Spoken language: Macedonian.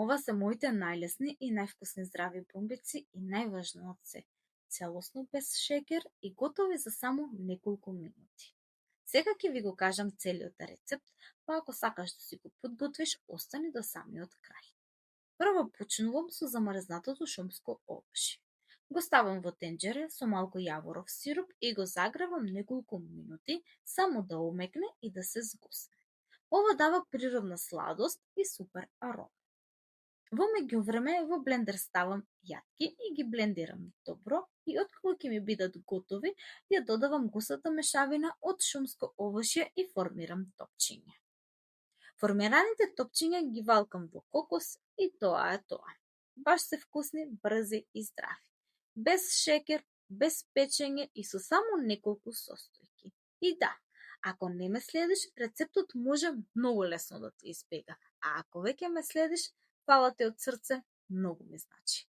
Ова се моите најлесни и највкусни здрави бомбици и најважно од се, целосно без шеќер и готови за само неколку минути. Сега ќе ви го кажам целиот рецепт, па ако сакаш да си го подготвиш, остани до самиот крај. Прво почнувам со замрзнатото шумско овошје. Го ставам во тенџере со малку јаворов сируп и го загревам неколку минути само да омекне и да се згусне. Ова дава природна сладост и супер арома. Во меѓувреме во блендер ставам јатки и ги блендирам добро и откако ќе ми бидат готови, ја додавам густата мешавина од шумско овошје и формирам топчиња. Формираните топчиња ги валкам во кокос и тоа е тоа. Баш се вкусни, брзи и здрави. Без шеќер, без печење и со само неколку состојки. И да, ако не ме следиш, рецептот може многу лесно да те избега, а ако веќе ме следиш, фала ти од срце, многу ми значи.